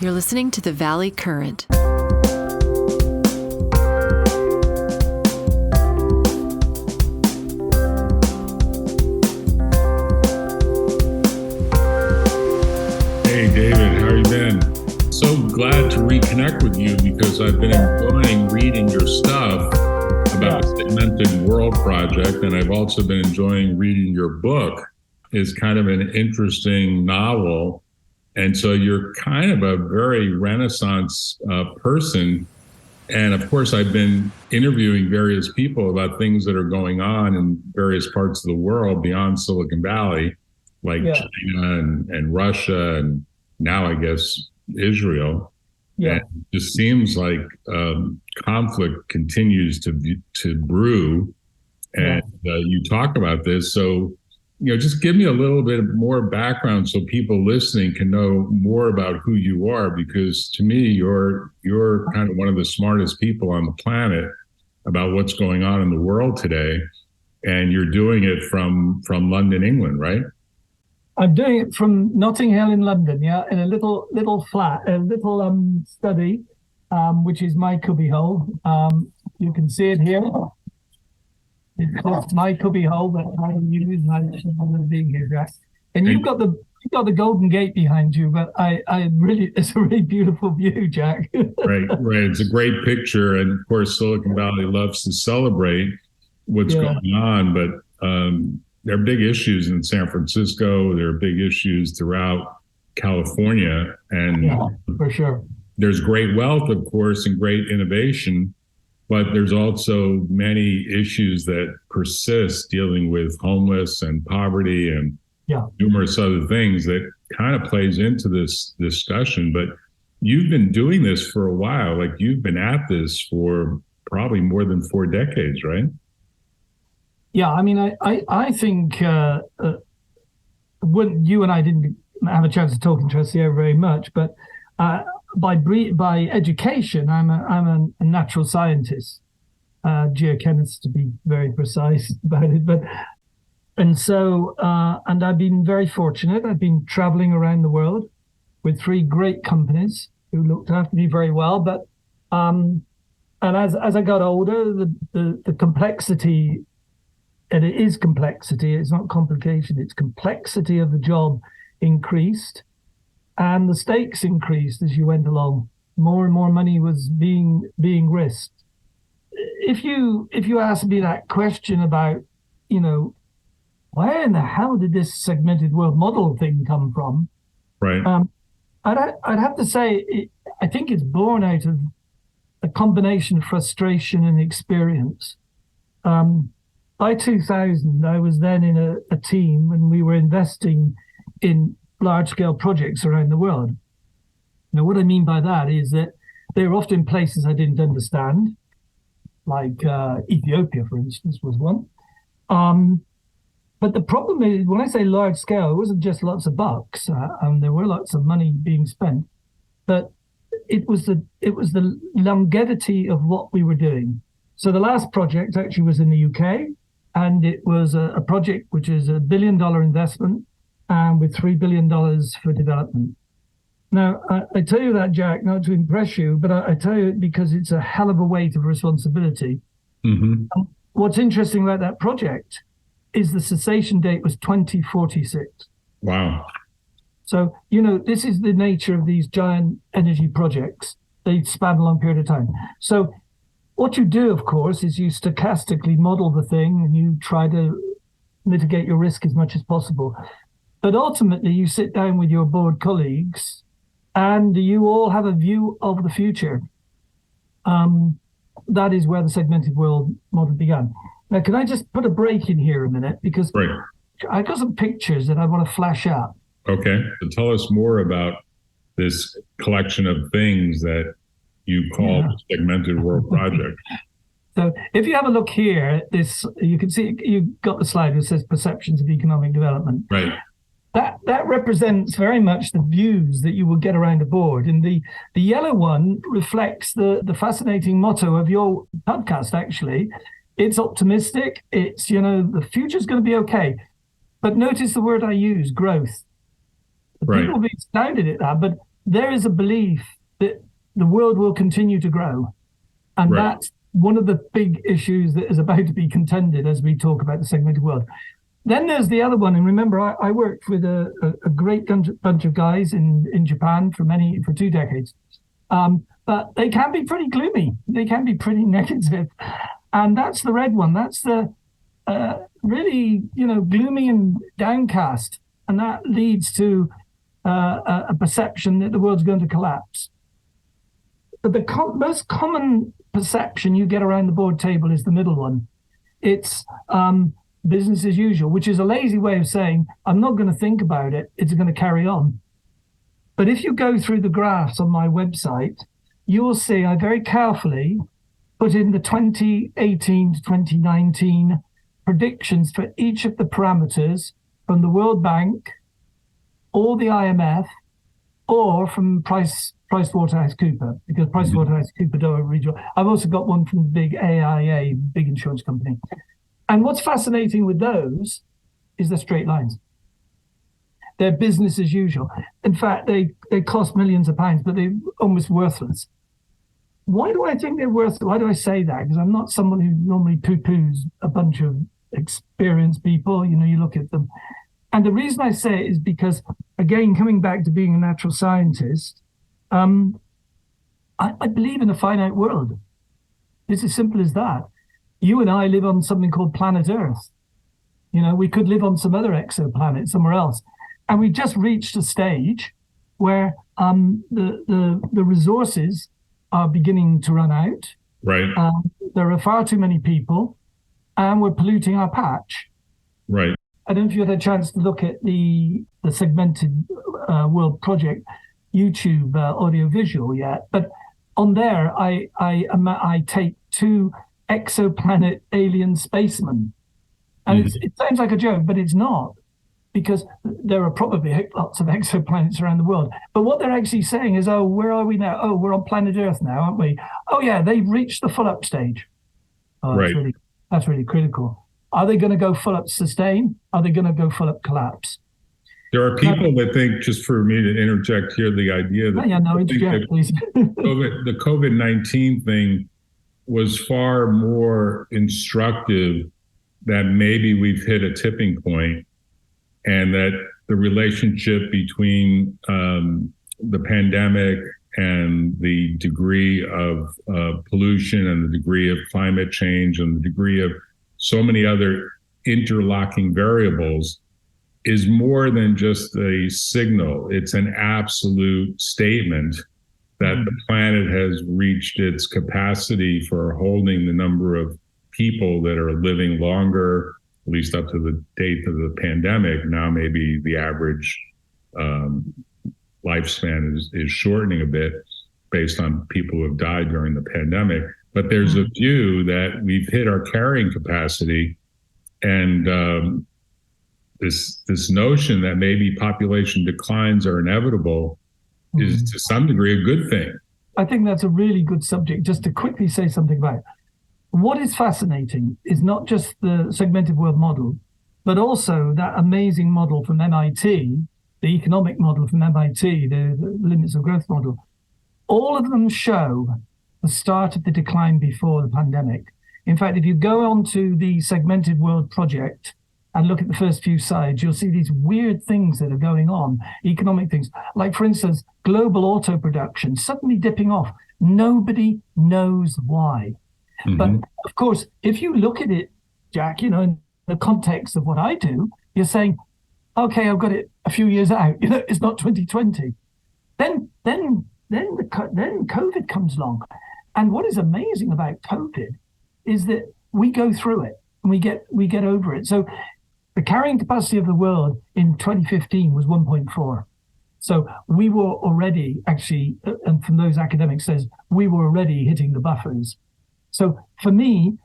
You're listening to the Valley Current. Hey, David, how you been? So glad to reconnect with you because I've been enjoying reading your stuff about the Segmented World Project, and I've also been enjoying reading your book. It's kind of an interesting novel. And so you're kind of a very Renaissance person. And of course, I've been interviewing various people about things that are going on in various parts of the world beyond Silicon Valley, like China and Russia, and now I guess Israel. And it just seems like conflict continues to brew. And you talk about this. So, just give me a little bit more background so people listening can know more about who you are, because to me, you're kind of one of the smartest people on the planet about what's going on in the world today. And you're doing it from London, England, right? I'm doing it from Notting Hill in London, in a little flat, a little study, which is my cubbyhole. You can see it here. It's my cubbyhole that I use being here, Jack. And you've got the Golden Gate behind you, but it's a really beautiful view, Jack. Right. It's a great picture, and of course, Silicon Valley loves to celebrate what's going on, but there are big issues in San Francisco. There are big issues throughout California, and for sure, there's great wealth, of course, and great innovation. But there's also many issues that persist dealing with homeless and poverty and numerous other things that kind of plays into this discussion. But you've been doing this for a while. Like, you've been at this for probably more than 4 decades, right? Yeah, I mean, I think when you and I didn't have a chance to talk in Trustio very much, but by education, I'm a natural scientist, geochemist to be very precise about it. And I've been very fortunate. I've been traveling around the world with 3 great companies who looked after me very well. But and as I got older, the complexity, and it is complexity. It's not complication. It's complexity of the job increased. And the stakes increased as you went along. More and more money was being risked. If you ask me that question about, where in the hell did this segmented world model thing come from? Right. I'd have to say, I think it's born out of a combination of frustration and experience. By 2000, I was then in a team when we were investing in large-scale projects around the world. Now, what I mean by that is that they were often places I didn't understand, like Ethiopia, for instance, was one. But the problem is, when I say large-scale, it wasn't just lots of bucks, and there were lots of money being spent, but it was the longevity of what we were doing. So the last project actually was in the UK, and it was a project which is $1 billion investment, and with $3 billion for development. Now, I tell you that, Jack, not to impress you, but I tell you it because it's a hell of a weight of responsibility. Mm-hmm. What's interesting about that project is the cessation date was 2046. Wow. So, this is the nature of these giant energy projects. They span a long period of time. So what you do, of course, is you stochastically model the thing and you try to mitigate your risk as much as possible. But ultimately, you sit down with your board colleagues and you all have a view of the future. That is where the segmented world model began. Now, can I just put a break in here a minute? Because I got some pictures that I want to flash up. Okay. So tell us more about this collection of things that you call the Segmented World Project. So if you have a look here, you can see you got the slide that says perceptions of economic development. Right. That represents very much the views that you will get around a board. And the yellow one reflects the fascinating motto of your podcast, actually. It's optimistic. It's, the future's going to be okay. But notice the word I use, growth. People will be astounded at that. But there is a belief that the world will continue to grow. And that's one of the big issues that is about to be contended as we talk about the segmented world. Then there's the other one. And remember, I worked with a great bunch of guys in Japan for 2 decades. But they can be pretty gloomy. They can be pretty negative. And that's the red one. That's the really, gloomy and downcast. And that leads to a perception that the world's going to collapse. But the most common perception you get around the board table is the middle one. It's business as usual, which is a lazy way of saying, I'm not going to think about it. It's going to carry on. But if you go through the graphs on my website, you will see I very carefully put in the 2018 to 2019 predictions for each of the parameters from the World Bank or the IMF or from PricewaterhouseCoopers, because PricewaterhouseCoopers do a regional. I've also got one from the big AIA, big insurance company. And what's fascinating with those is they're straight lines. They're business as usual. In fact, they cost millions of pounds, but they're almost worthless. Why do I think they're worthless? Why do I say that? Because I'm not someone who normally poo-poos a bunch of experienced people. You look at them. And the reason I say it is because, again, coming back to being a natural scientist, I believe in a finite world. It's as simple as that. You and I live on something called planet Earth. We could live on some other exoplanet somewhere else. And we just reached a stage where the resources are beginning to run out. Right. There are far too many people, and we're polluting our patch. Right. I don't know if you had a chance to look at the Segmented World Project YouTube audio-visual yet, but on there I take 2 exoplanet alien spacemen. And it sounds like a joke, but it's not, because there are probably lots of exoplanets around the world. But what they're actually saying is, oh, where are we now? Oh, we're on planet Earth now, aren't we? Oh, yeah, they've reached the full up stage. Oh, right. That's really critical. Are they going to go full up sustain? Are they going to go full up collapse? There are people that think, just for me to interject here, the idea that interject, please. the COVID-19 thing was far more instructive, that maybe we've hit a tipping point, and that the relationship between the pandemic and the degree of pollution and the degree of climate change and the degree of so many other interlocking variables is more than just a signal. It's an absolute statement that the planet has reached its capacity for holding the number of people that are living longer, at least up to the date of the pandemic. Now maybe the average lifespan is shortening a bit based on people who have died during the pandemic. But there's a view that we've hit our carrying capacity, and this notion that maybe population declines are inevitable is to some degree a good thing. I think that's a really good subject. Just to quickly say something about it. What is fascinating is not just the segmented world model, but also that amazing model from MIT, the economic model from MIT, the limits of growth model. All of them show the start of the decline before the pandemic. In fact, if you go on to the Segmented World Project and look at the first few slides, you'll see these weird things that are going on, economic things. Like, for instance, global auto production suddenly dipping off. Nobody knows why. But of course, if you look at it, Jack, in the context of what I do, you're saying, okay, I've got it a few years out. It's not 2020. Then COVID comes along. And what is amazing about COVID is that we go through it and we get over it. So the carrying capacity of the world in 2015 was 1.4. So we were already actually, and from those academics says, we were already hitting the buffers. So for me,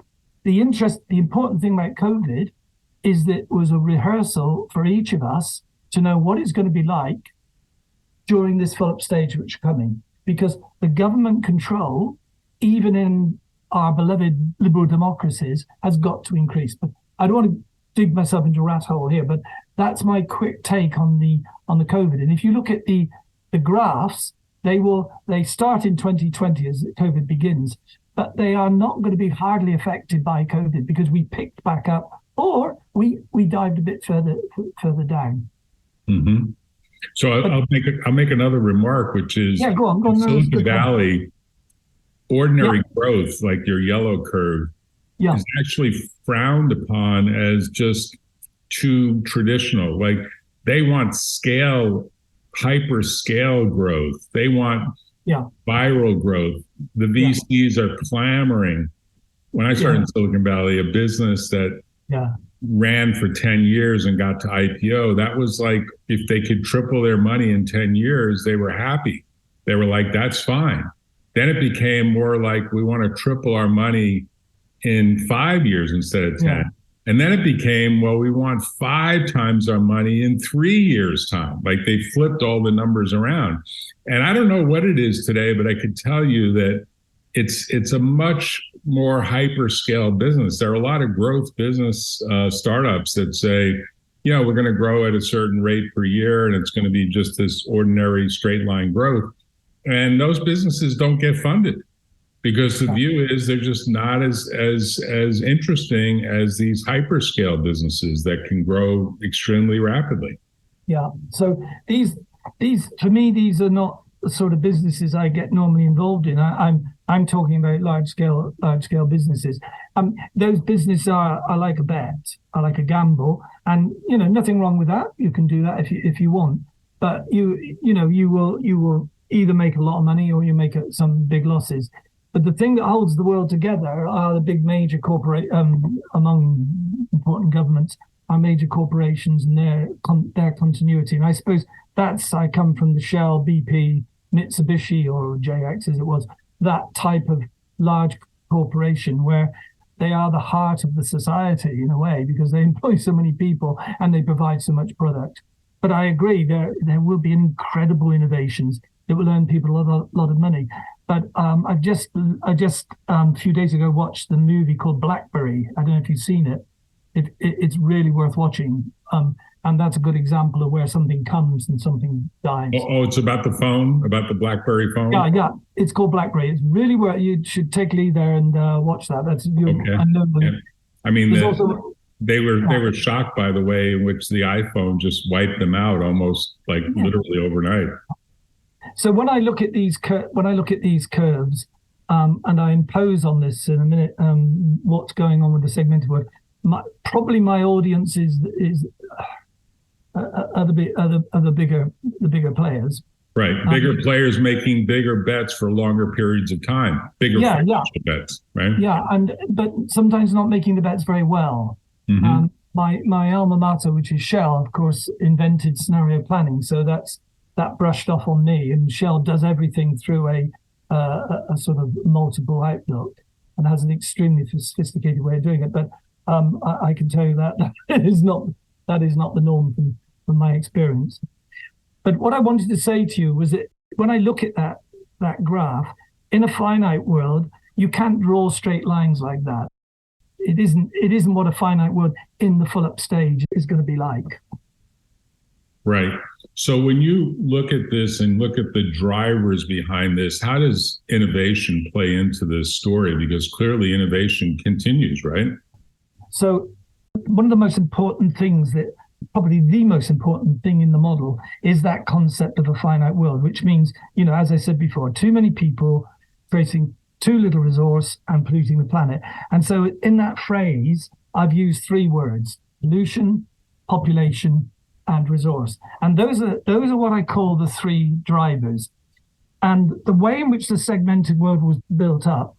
the important thing about COVID is that it was a rehearsal for each of us to know what it's going to be like during this full-up stage which is coming. Because the government control, even in our beloved liberal democracies, has got to increase. But I don't want to dig myself into a rat hole here, but that's my quick take on the COVID. And if you look at the graphs, They start in 2020 as COVID begins, but they are not going to be hardly affected by COVID because we picked back up or we dived a bit further down. Mm-hmm. So I'll make another remark, which is go on. Silicon Valley, ordinary growth, like your yellow curve, is actually frowned upon as just too traditional. Like they want scale, hyper scale growth. They want viral growth. The VCs are clamoring. When I started in Silicon Valley, a business that ran for 10 years and got to IPO, that was like, if they could triple their money in 10 years, they were happy. They were like, that's fine. Then it became more like, we want to triple our money in 5 years instead of 10. Yeah. And then it became, well, we want 5 times our money in 3 years' time. Like they flipped all the numbers around. And I don't know what it is today, but I could tell you that it's a much more hyper scale business. There are a lot of growth business startups that say, we're going to grow at a certain rate per year, and it's going to be just this ordinary straight line growth. And those businesses don't get funded because the view is they're just not as interesting as these hyperscale businesses that can grow extremely rapidly. Yeah. So these for me, these are not the sort of businesses I get normally involved in. I'm talking about large scale businesses. Those businesses are like a bet, are like a gamble, and nothing wrong with that. You can do that if you want, but you will either make a lot of money or you make some big losses. But the thing that holds the world together are the big major among important governments are major corporations and their continuity. And I suppose I come from the Shell, BP, Mitsubishi, or JX as it was, that type of large corporation where they are the heart of the society in a way because they employ so many people and they provide so much product. But I agree, there will be incredible innovations that will earn people a lot of money. But I just a few days ago watched the movie called Blackberry. I don't know if you've seen it. It's really worth watching. And that's a good example of where something comes and something dies. Oh, it's about the phone, about the BlackBerry phone? Yeah. It's called Blackberry. It's really worth. You should take lead there and watch that. That's okay. I know them. Yeah. I mean, they were shocked by the way in which the iPhone just wiped them out almost like literally overnight. So when I look at these curves, and I impose on this in a minute, what's going on with the segmented world, probably my audience is the bigger players. Right, bigger players making bigger bets for longer periods of time, bigger financial bets, right? Yeah, but sometimes not making the bets very well. Mm-hmm. My alma mater, which is Shell, of course, invented scenario planning, so that brushed off on me. And Shell does everything through a sort of multiple outlook and has an extremely sophisticated way of doing it. But I can tell you that is not the norm from my experience. But what I wanted to say to you was that when I look at that graph, in a finite world, you can't draw straight lines like that. It isn't what a finite world in the full up stage is going to be like. Right. So when you look at this and look at the drivers behind this, how does innovation play into this story? Because clearly innovation continues, right? So one of the most important things probably the most important thing in the model is that concept of a finite world, which means, as I said before, too many people creating too little resource and polluting the planet. And so in that phrase, I've used 3 words: pollution, population, and resource. And those are what I call the 3 drivers. And the way in which the segmented world was built up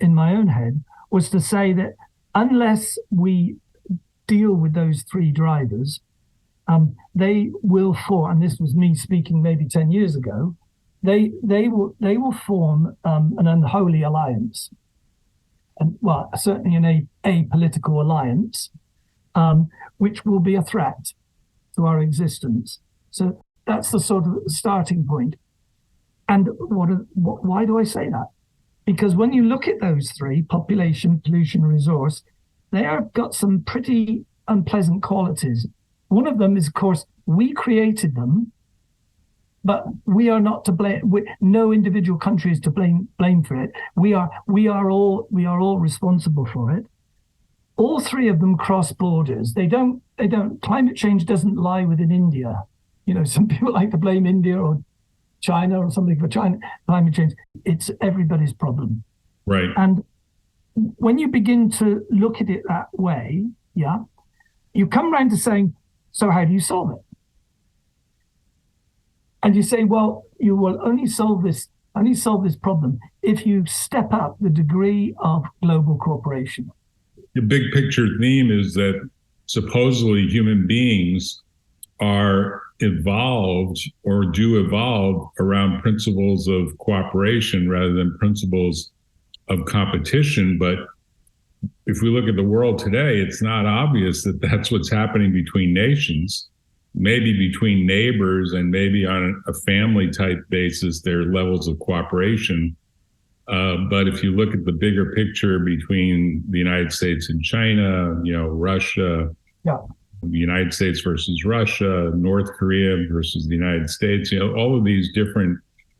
in my own head was to say that unless we deal with those 3 drivers, they will form, and this was me speaking maybe 10 years ago, they will form an unholy alliance, and certainly an apolitical alliance, which will be a threat to our existence. So that's the sort of starting point. And why do I say that? Because when you look at those 3, population, pollution, resource, they have got some pretty unpleasant qualities. One of them is, of course, we created them but we are not to blame. No individual country is to blame for it. We are all responsible for it. All three of them cross borders. They don't. Climate change doesn't lie within India. Some people like to blame India or China or something for China climate change. It's everybody's problem. Right. And when you begin to look at it that way, you come around to saying, so how do you solve it? And you say, well, you will only solve this problem if you step up the degree of global cooperation. The big picture theme is that supposedly human beings are evolved or do evolve around principles of cooperation rather than principles of competition. But if we look at the world today, it's not obvious that that's what's happening between nations. Maybe between neighbors and maybe on a family type basis, there are levels of cooperation. But if you look at the bigger picture between the United States and China, Russia, the United States versus Russia, North Korea versus the United States, all of these different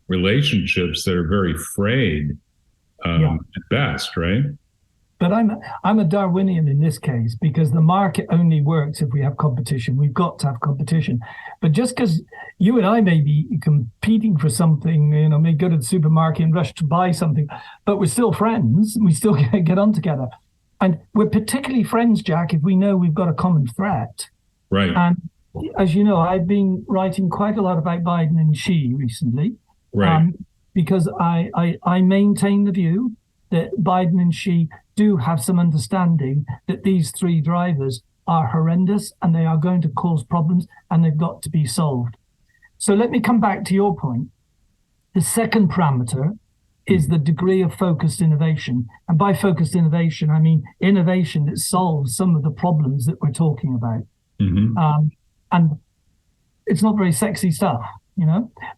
relationships that are very frayed at best, right? But I'm a Darwinian in this case, because the market only works if we have competition. We've got to have competition. But just because you and I may be competing for something, may go to the supermarket and rush to buy something, but we're still friends. We still get on together. And we're particularly friends, Jack, if we know we've got a common threat. Right. And as you know, I've been writing quite a lot about Biden and Xi recently. Right. Because I maintain the view that Biden and Xi do have some understanding that these three drivers are horrendous and they are going to cause problems and they've got to be solved. So let me come back to your point. The second parameter is the degree of focused innovation. And by focused innovation, I mean innovation that solves some of the problems that we're talking about. Mm-hmm. And it's not very sexy stuff,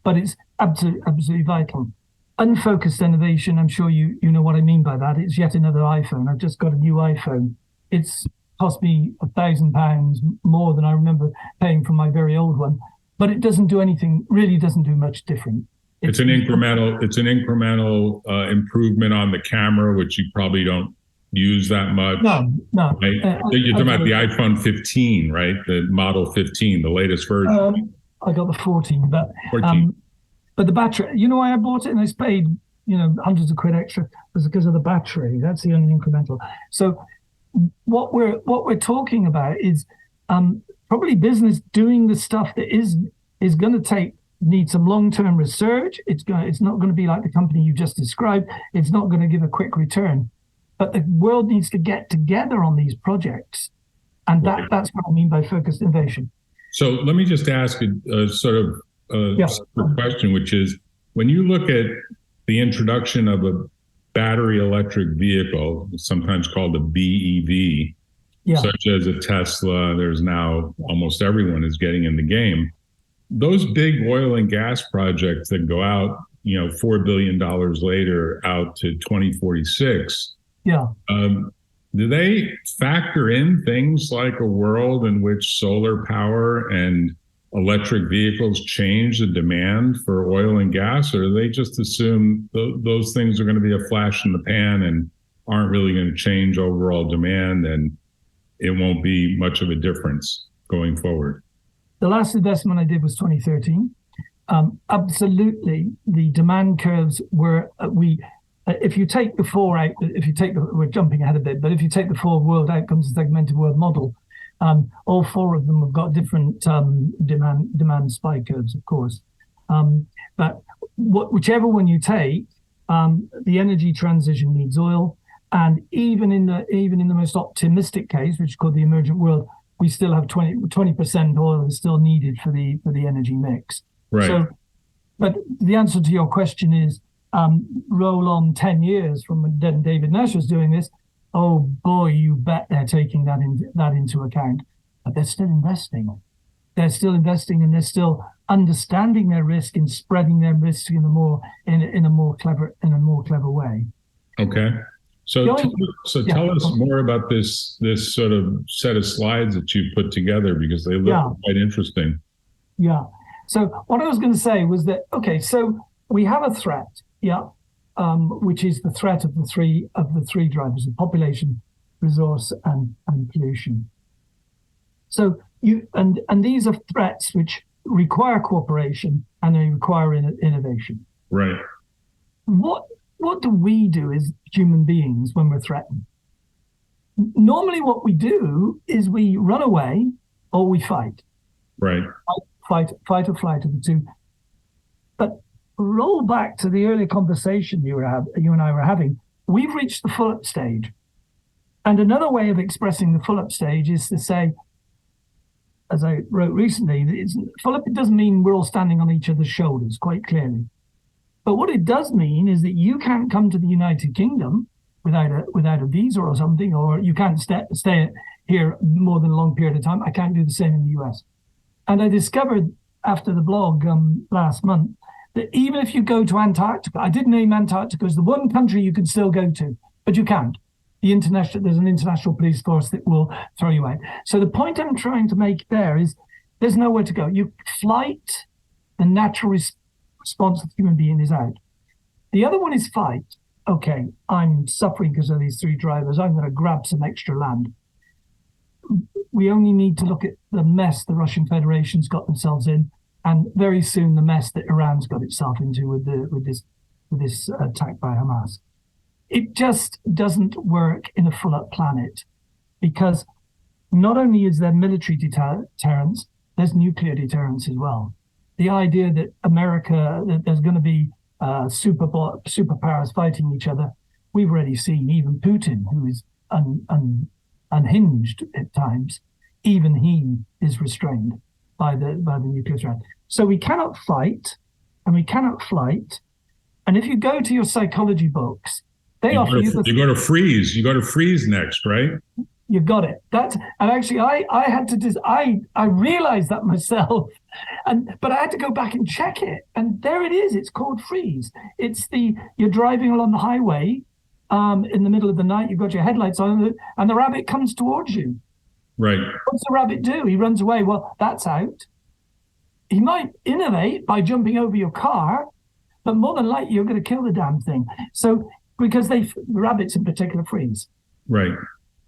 but it's absolutely vital. Unfocused innovation, I'm sure you know what I mean by that. It's yet another iPhone. I've just got a new iPhone. It's cost me £1,000 more than I remember paying for my very old one, but it doesn't do anything, really doesn't do much different. It's an incremental improvement on the camera, which you probably don't use that much. No. Right? You're talking about the iPhone 15, right? The Model 15, the latest version. I got the 14, but 14. But the battery, why I bought it and I paid, hundreds of quid extra, was because of the battery. That's the only incremental. So what we're talking about is probably business doing the stuff that is going to need some long-term research. It's not going to be like the company you just described. It's not going to give a quick return. But the world needs to get together on these projects. And that's what I mean by focused innovation. So let me just ask a sort of separate question, which is, when you look at the introduction of a battery electric vehicle, sometimes called a BEV, such as a Tesla, there's now almost everyone is getting in the game. Those big oil and gas projects that go out, $4 billion later out to 2046, do they factor in things like a world in which solar power and electric vehicles change the demand for oil and gas, or do they just assume those things are going to be a flash in the pan and aren't really going to change overall demand, and it won't be much of a difference going forward? The last investment I did was 2013. Absolutely, the demand curves were if you take the four out, we're jumping ahead a bit, but if you take the four world outcomes, segmented world model, all four of them have got different demand spike curves, of course. But whichever one you take, the energy transition needs oil, and even in the most optimistic case, which is called the emergent world, we still have 20% oil is still needed for the energy mix. Right. So, but the answer to your question is, roll on 10 years from when David Nash was doing this. Oh boy, you bet they're taking that into account. But they're still investing. They're still investing, and they're still understanding their risk and spreading their risk in a more clever way. Okay. So tell us more about this sort of set of slides that you put together, because they look quite interesting. Yeah. So what I was going to say was that, okay, so we have a threat, which is the threat of the three drivers: of population, resource, and pollution. So and these are threats which require cooperation and they require innovation. Right. What do we do as human beings when we're threatened? Normally, what we do is we run away or we fight. Right. Fight or flight are the two. But roll back to the earlier conversation you and I were having. We've reached the full up stage. And another way of expressing the full up stage is to say, as I wrote recently, full up, it doesn't mean we're all standing on each other's shoulders, quite clearly. But what it does mean is that you can't come to the United Kingdom without a visa or something, or you can't stay here more than a long period of time. I can't do the same in the US. And I discovered after the blog last month that even if you go to Antarctica, I did name Antarctica as the one country you can still go to, but you can't. There's an international police force that will throw you out. So the point I'm trying to make there is there's nowhere to go. You flight, the natural response of the human being is out. The other one is fight. Okay, I'm suffering because of these three drivers. I'm going to grab some extra land. We only need to look at the mess the Russian Federation's got themselves in, and very soon the mess that Iran's got itself into with this attack by Hamas. It just doesn't work in a full-up planet, because not only is there military deterrence, there's nuclear deterrence as well. The idea that that there's going to be superpowers fighting each other, we've already seen. Even Putin, who is unhinged at times, even he is restrained by the nuclear threat. So we cannot fight and we cannot flight. And if you go to your psychology books, they offer you you go to freeze. You go to freeze next, right? You got it. And actually, I had to I realized that myself, but I had to go back and check it, and there it is. It's called freeze. You're driving along the highway, in the middle of the night. You've got your headlights on, and the rabbit comes towards you. Right. What's the rabbit do? He runs away. Well, that's out. He might innovate by jumping over your car, but more than likely you're going to kill the damn thing. So because rabbits in particular freeze. Right.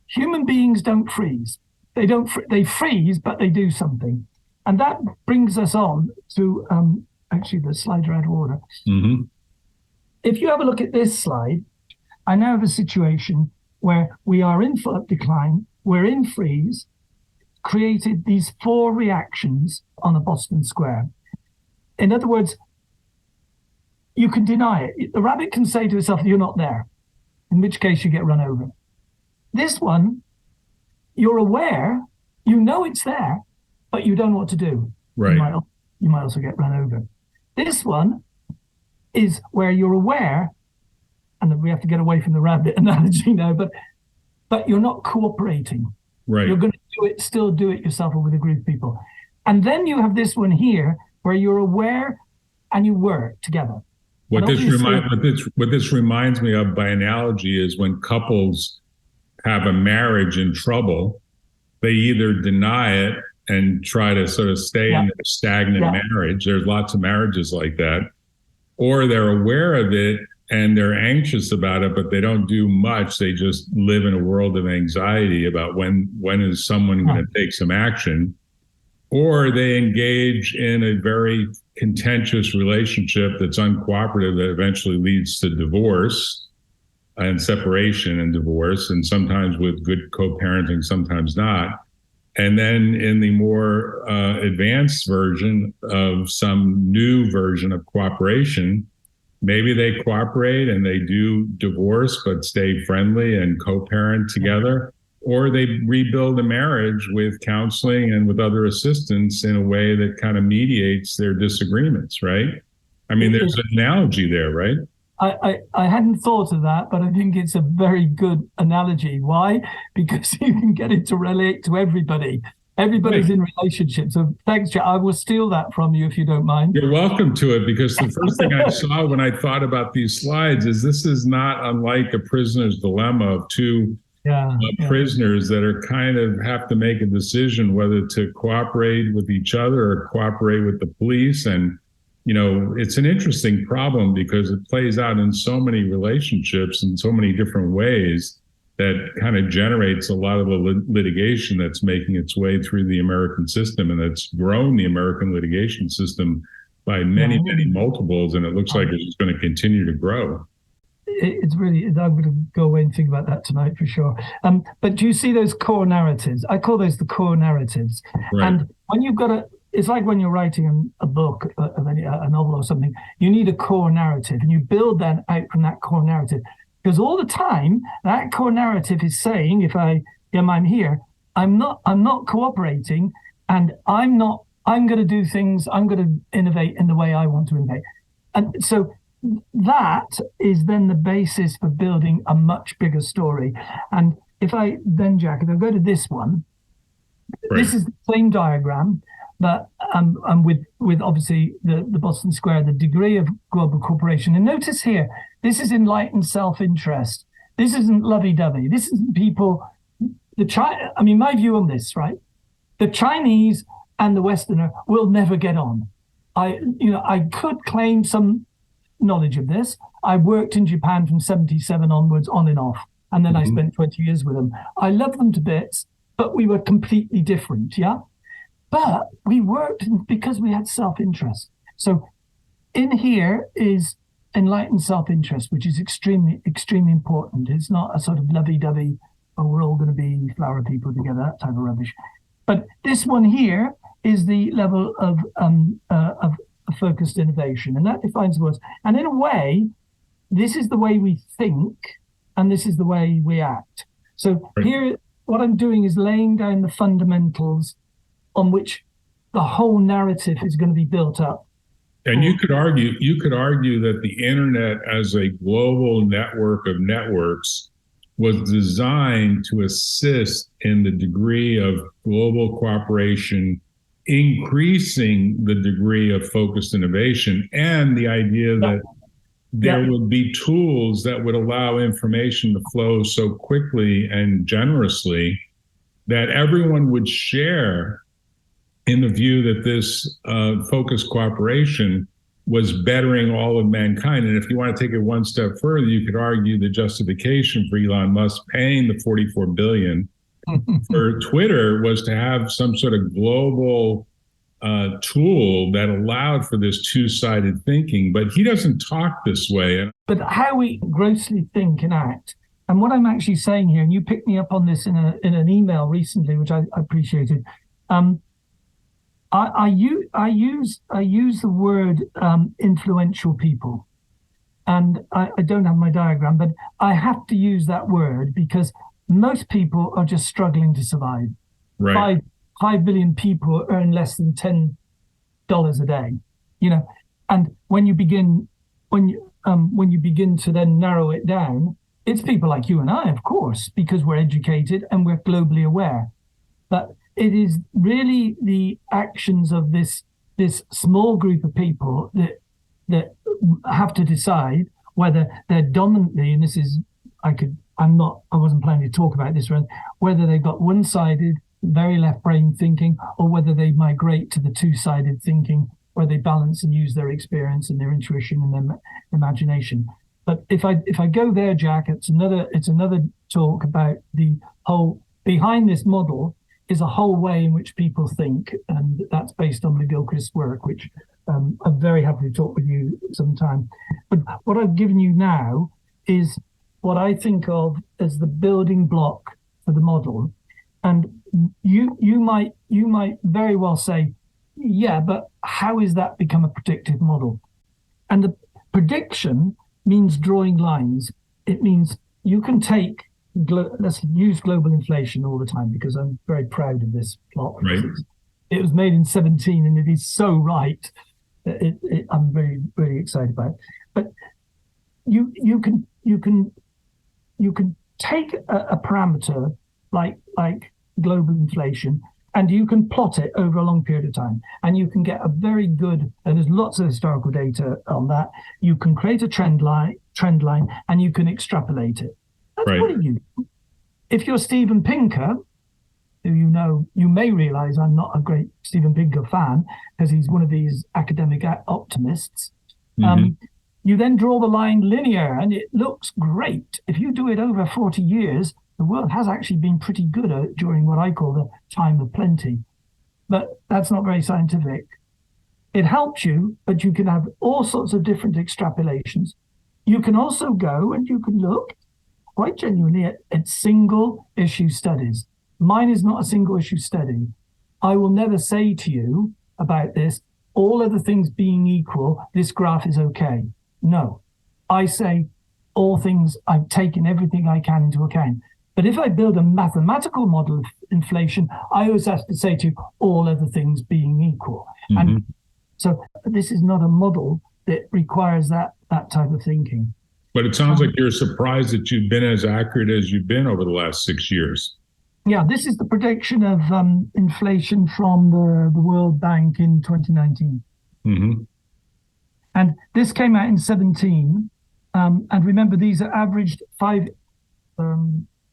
Human beings don't freeze. They freeze, but they do something. And that brings us on to, actually the slides are out of order. Mm-hmm. If you have a look at this slide, I now have a situation where we are in full up decline, we're in freeze, created these 4 reactions on a Boston square. In other words, you can deny it. The rabbit can say to itself, you're not there, in which case you get run over. This one, you're aware, you know it's there, but you don't know what to do. Right. You might also get run over. This one is where you're aware, and we have to get away from the rabbit analogy now, but you're not cooperating. Right. You're going to still do it yourself or with a group of people. And then you have this one here where you're aware and you work together. What this reminds me of by analogy is when couples have a marriage in trouble, they either deny it and try to sort of stay in a stagnant marriage. There's lots of marriages like that. Or they're aware of it and they're anxious about it, but they don't do much. They just live in a world of anxiety about when is someone going to take some action. Or they engage in a very contentious relationship that's uncooperative that eventually leads to divorce and separation and divorce, and sometimes with good co-parenting, sometimes not. And then in the more advanced version of some new version of cooperation, maybe they cooperate and they do divorce but stay friendly and co-parent together, or they rebuild a marriage with counseling and with other assistance in a way that kind of mediates their disagreements, right? I mean, there's an analogy there, right? I hadn't thought of that, but I think it's a very good analogy. Why? Because you can get it to relate to everybody. Everybody's in relationships. So thanks, Jack. I will steal that from you if you don't mind. You're welcome to it, because the first thing I saw when I thought about these slides is this is not unlike a prisoner's dilemma of two prisoners that are kind of have to make a decision whether to cooperate with each other or cooperate with the police. And, it's an interesting problem because it plays out in so many relationships in so many different ways that kind of generates a lot of the litigation that's making its way through the American system, and that's grown the American litigation system by many, many multiples, and it looks like it's going to continue to grow. It's really, I'm going to go away and think about that tonight for sure. But do you see those core narratives? I call those the core narratives. Right. And when you've got it's like when you're writing a book, a novel or something, you need a core narrative, and you build that out from that core narrative. Because all the time, that core narrative is saying, if I'm here, I'm not cooperating, and I'm going to do things, I'm going to innovate in the way I want to innovate. And so that is then the basis for building a much bigger story. And Jack, if I go to this one, This is the same diagram, but with obviously the Boston Square, the degree of global cooperation. And notice here, this is enlightened self-interest. This isn't lovey-dovey. This isn't people. My view on this, right? The Chinese and the Westerner will never get on. I could claim some knowledge of this. I worked in Japan from 1977 onwards, on and off, and then I spent 20 years with them. I love them to bits, but we were completely different, yeah? But we worked because we had self-interest. So in here is enlightened self-interest, which is extremely, extremely important. It's not a sort of lovey-dovey, we're all going to be flower people together, that type of rubbish. But this one here is the level of focused innovation, and that defines the words. And in a way, this is the way we think, and this is the way we act. So here, what I'm doing is laying down the fundamentals on which the whole narrative is going to be built up. And you could argue that the internet as a global network of networks was designed to assist in the degree of global cooperation, increasing the degree of focused innovation, and the idea that there would be tools that would allow information to flow so quickly and generously that everyone would share in the view that this focused cooperation was bettering all of mankind. And if you want to take it one step further, you could argue the justification for Elon Musk paying the $44 billion for Twitter was to have some sort of global tool that allowed for this two-sided thinking. But he doesn't talk this way. But how we grossly think and act, and what I'm actually saying here, and you picked me up on this in an email recently, which I appreciated. I use the word influential people, and I don't have my diagram, but I have to use that word because most people are just struggling to survive. Right. 5 billion people earn less than $10 a day, and when you begin to then narrow it down, it's people like you and I, of course, because we're educated and we're globally aware. But it is really the actions of this small group of people that have to decide whether they're dominantly, and this is, I wasn't planning to talk about this, whether they've got one-sided, very left brain thinking, or whether they migrate to the two-sided thinking, where they balance and use their experience and their intuition and their imagination. But if I go there, Jack, it's another talk about the whole behind this model is a whole way in which people think, and that's based on McGilchrist's work, which I'm very happy to talk with you sometime. But what I've given you now is what I think of as the building block for the model. And you might very well say, yeah, but how is that become a predictive model? And the prediction means drawing lines. It means you can take, let's use global inflation all the time because I'm very proud of this plot. Right. It was made in 2017 and it is so right. I'm very, very excited about it. But you can take a parameter like global inflation, and you can plot it over a long period of time, and you can get a very good, and there's lots of historical data on that. You can create a trend line, and you can extrapolate it. That's right. What are you? if you're Steven Pinker, who you may realize I'm not a great Steven Pinker fan because he's one of these academic optimists. You then draw the line linear and it looks great. If you do it over 40 years, the world has actually been pretty good during what I call the time of plenty. But that's not very scientific. It helps you, but you can have all sorts of different extrapolations. You can also go and you can look quite genuinely at single issue studies. Mine is not a single issue study. I will never say to you about this, all other things being equal, this graph is okay. No, I say all things, I've taken everything I can into account. But if I build a mathematical model of inflation, I always have to say to you, all other things being equal. And so this is not a model that requires that type of thinking. But it sounds like you're surprised that you've been as accurate as you've been over the last 6 years. Yeah, this is the prediction of inflation from the World Bank in 2019. And this came out in 17. And remember, these are averaged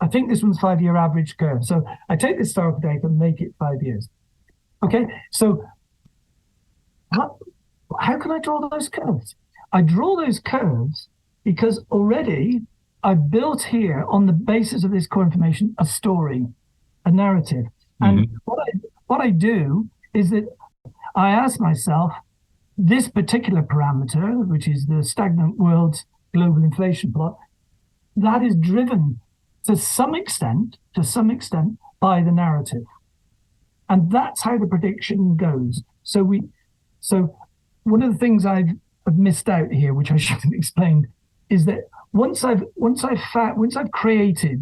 I think this one's 5-year average curve. So I take the historical data and make it 5 years. Okay, so how can I draw those curves? I draw those curves because already I've built here on the basis of this core information a story, a narrative. And what I do is that I ask myself, this particular parameter, which is the stagnant world's global inflation plot, that is driven to some extent by the narrative. And that's how the prediction goes. So one of the things I've missed out here, which I should have explained, is that once I created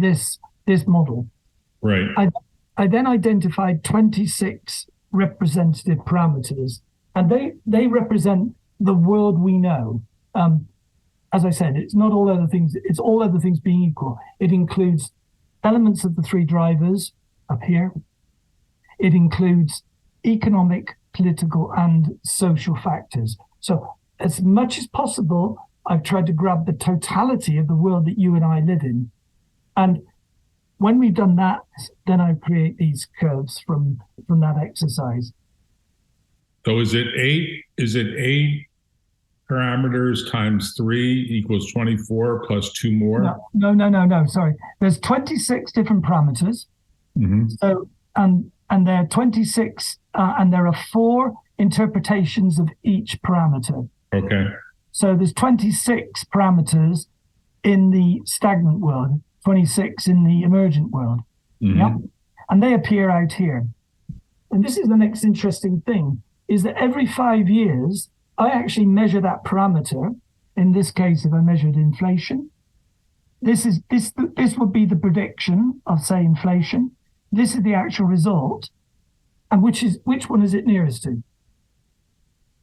this model, right, I then identified 26 representative parameters, and they represent the world we know. As I said, it's not all other things. It's all other things being equal. It includes elements of the three drivers up here. It includes economic, political, and social factors. So as much as possible, I've tried to grab the totality of the world that you and I live in. And when we've done that, then I create these curves from that exercise. So is it eight parameters times 3 equals 24 plus 2 more? No. Sorry. There's 26 different parameters. So, and there are 26, and there are 4 interpretations of each parameter. Okay. So there's 26 parameters in the stagnant world, 26 in the emergent world. Yep. And they appear out here. And this is the next interesting thing, is that every 5 years, I actually measure that parameter. In this case, if I measured inflation, this would be the prediction of, say, inflation. This is the actual result. And which one is it nearest to?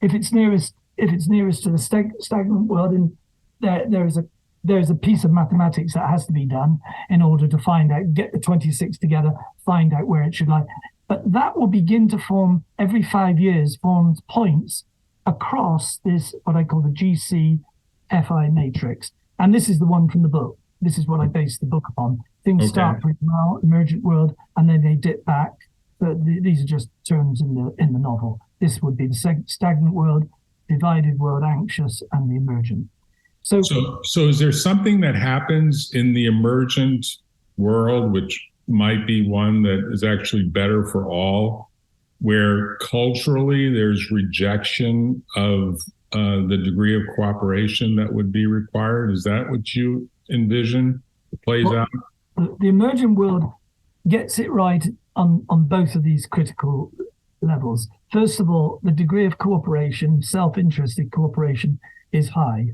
If it's nearest to the stagnant world, and there's a piece of mathematics that has to be done in order to find out, get the 26 together, find out where it should lie. But that will begin to form every 5 years, forms points across this, what I call the GC-FI matrix. And this is the one from the book. This is what I base the book upon. Things start pretty well, emergent world, and then they dip back. These are just terms in the novel. This would be the stagnant world, divided world, anxious, and the emergent. So is there something that happens in the emergent world, which might be one that is actually better for all, where culturally there's rejection of the degree of cooperation that would be required? Is that what you envision plays out? The emergent world gets it right on both of these critical levels. First of all, the degree of cooperation, self-interested cooperation, is high.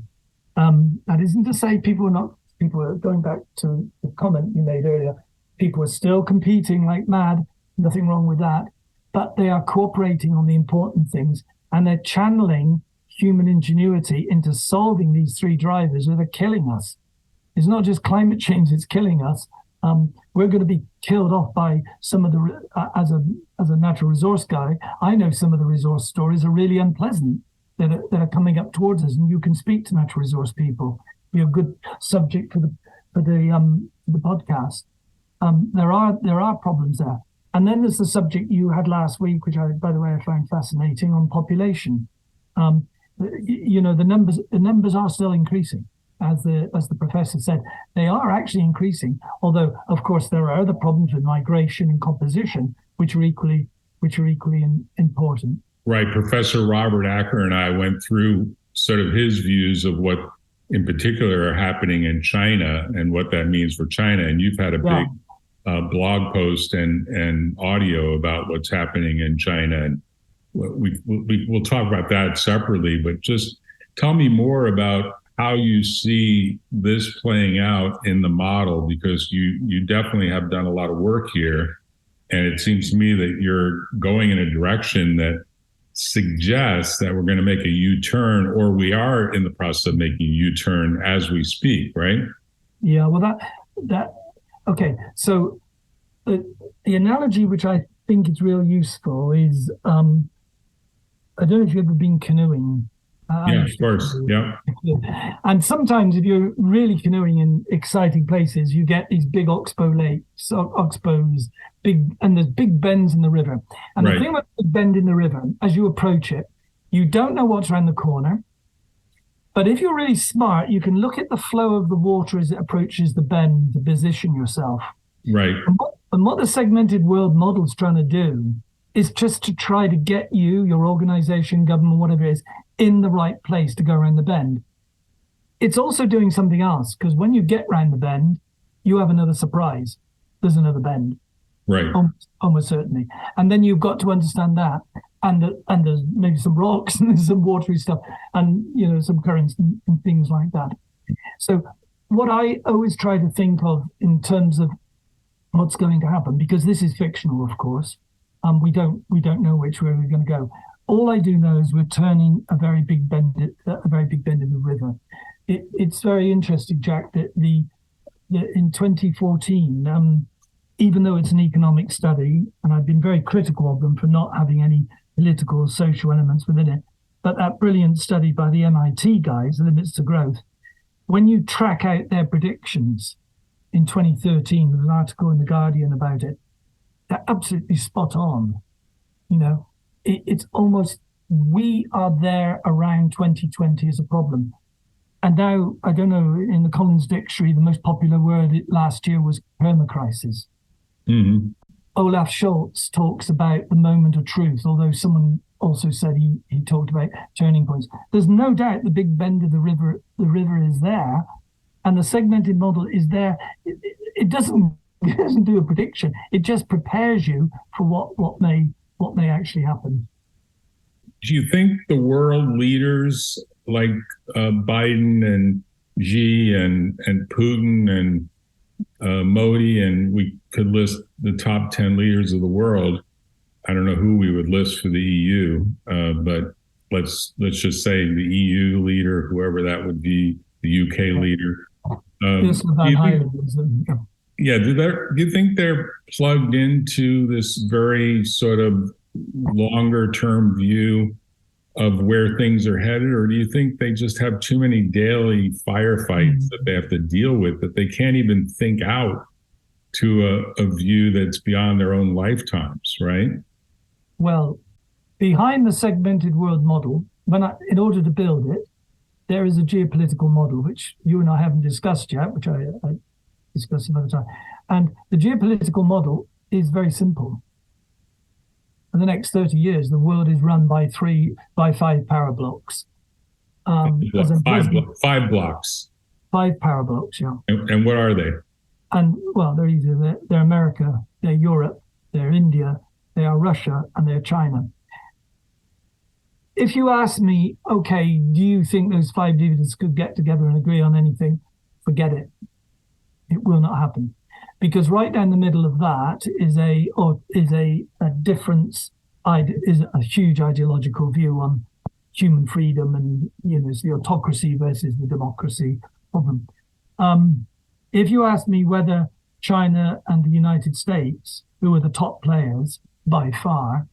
That isn't to say people are going back to the comment you made earlier, people are still competing like mad, nothing wrong with that, but they are cooperating on the important things, and they're channeling human ingenuity into solving these 3 drivers that are killing us. It's not just climate change that's killing us. We're going to be killed off by some of the, as a natural resource guy, I know some of the resource stories are really unpleasant that are coming up towards us, and you can speak to natural resource people. Be a good subject the podcast, there are problems there. And then there's the subject you had last week, which by the way, I found fascinating, on population. The numbers are still increasing, as the professor said. They are actually increasing, although of course there are other problems with migration and composition, which are equally important. Right. Professor Robert Acker and I went through sort of his views of what in particular are happening in China and what that means for China. And you've had a big blog post and audio about what's happening in China. And we'll talk about that separately, but just tell me more about how you see this playing out in the model, because you definitely have done a lot of work here. And it seems to me that you're going in a direction that suggests that we're going to make a U-turn, or we are in the process of making a U-turn as we speak, right? Yeah, well, okay. So the analogy which I think is real useful is, I don't know if you've ever been canoeing. Yeah, of course. Yeah. And sometimes if you're really canoeing in exciting places, you get these big oxbows, and there's big bends in the river. And the thing about the bend in the river, as you approach it, you don't know what's around the corner. But if you're really smart, you can look at the flow of the water as it approaches the bend to position yourself. Right. And what the segmented world model is trying to do is just to try to get you, your organization, government, whatever it is, in the right place to go around the bend. It's also doing something else, because when you get around the bend, you have another surprise. There's another bend. Right. Almost certainly. And then you've got to understand that. And there's maybe some rocks and there's some watery stuff and, some currents and things like that. So what I always try to think of in terms of what's going to happen, because this is fictional, of course, we don't know which way we're going to go. All I do know is we're turning a very big bend in the river. It's very interesting, Jack, that in 2014, even though it's an economic study, and I've been very critical of them for not having any political or social elements within it, but that brilliant study by the MIT guys, Limits to Growth, when you track out their predictions in 2013, there's an article in The Guardian about it, they're absolutely spot on. It's almost, we are there around 2020 as a problem. And now, I don't know, in the Collins Dictionary, the most popular word last year was permacrisis. Mm-hmm. Olaf Scholz talks about the moment of truth, although someone also said he talked about turning points. There's no doubt the big bend of the river is there, and the segmented model is there. It doesn't do a prediction. It just prepares you for what may actually happen. Do you think the world leaders like Biden and Xi and Putin and Modi, and we could list the top 10 leaders of the world? I don't know who we would list for the EU, but let's just say the EU leader, whoever that would be, the UK leader. Do you think they're plugged into this very sort of longer term view of where things are headed, or do you think they just have too many daily firefights that they have to deal with, that they can't even think out to a view that's beyond their own lifetimes, right? Well, behind the segmented world model, in order to build it, there is a geopolitical model, which you and I haven't discussed yet, which I discuss another time. And the geopolitical model is very simple. For the next 30 years, the world is run by 5 power blocks. 5 blocks. 5 power blocks, yeah. And what are they? And well, they're America, they're Europe, they're India, they are Russia, and they're China. If you ask me, okay, do you think those 5 leaders could get together and agree on anything? Forget it. It will not happen. Because right down the middle of that is a difference, is a huge ideological view on human freedom and it's the autocracy versus the democracy problem. If you ask me whether China and the United States, who are the top players by far,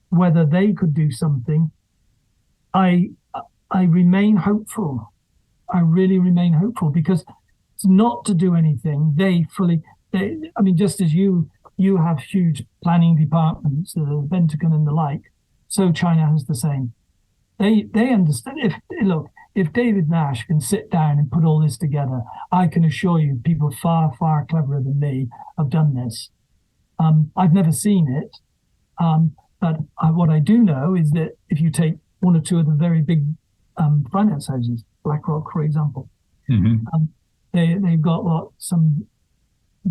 whether they could do something, I remain hopeful. I really remain hopeful, because not to do anything. I mean, just as you have huge planning departments, the Pentagon and the like, so China has the same. They understand. If David Nash can sit down and put all this together, I can assure you people far, far cleverer than me have done this. I've never seen it, but what I do know is that if you take one or two of the very big finance houses, BlackRock, for example, they've got some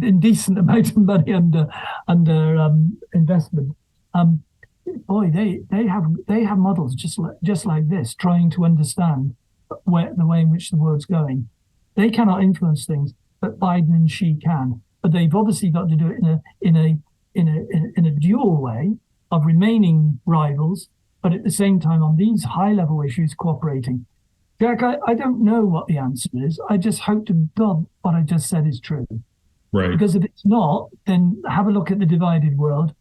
indecent amount of money under investment. Boy, they have models just like this, trying to understand the way in which the world's going. They cannot influence things, but Biden and Xi can. But they've obviously got to do it in a dual way of remaining rivals, but at the same time on these high-level issues cooperating. Jack, I don't know what the answer is. I just hope to God what I just said is true. Right. Because if it's not, then have a look at the divided world,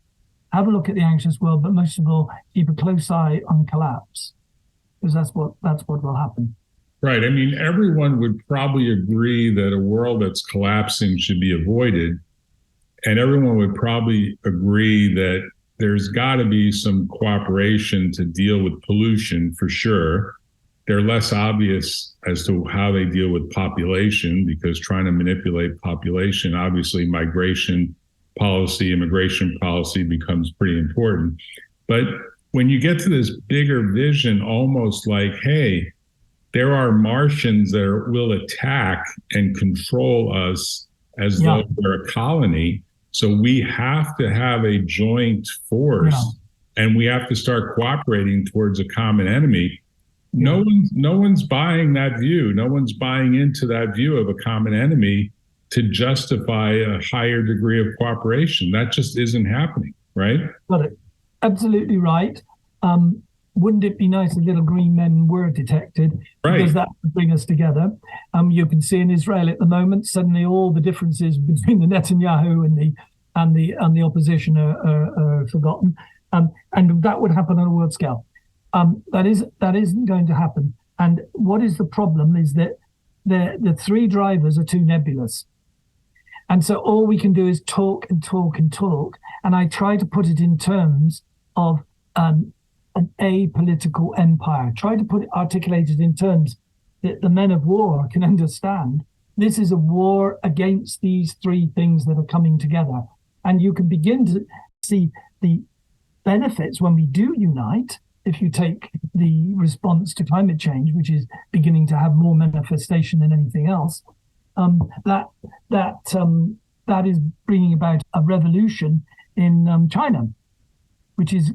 have a look at the anxious world, but most of all, keep a close eye on collapse, because that's what will happen. Right. I mean, everyone would probably agree that a world that's collapsing should be avoided. And everyone would probably agree that there's got to be some cooperation to deal with pollution for sure. They're less obvious as to how they deal with population, because trying to manipulate population, obviously migration policy, immigration policy becomes pretty important. But when you get to this bigger vision, almost like, hey, there are Martians that will attack and control us as though we're a colony. So we have to have a joint force, and we have to start cooperating towards a common enemy. No one's buying that view. No one's buying into that view of a common enemy to justify a higher degree of cooperation. That just isn't happening, right? Got it. Absolutely right. Wouldn't it be nice if little green men were detected? Right. Because that would bring us together. You can see in Israel at the moment, suddenly all the differences between the Netanyahu and the opposition are forgotten, and that would happen on a world scale. That isn't going to happen. And what is the problem is that the three drivers are too nebulous. And so all we can do is talk and talk and talk. And I try to put it in terms of an apolitical empire. Try to articulate it in terms that the men of war can understand. This is a war against these three things that are coming together. And you can begin to see the benefits when we do unite. If you take the response to climate change, which is beginning to have more manifestation than anything else, that is bringing about a revolution in China, which is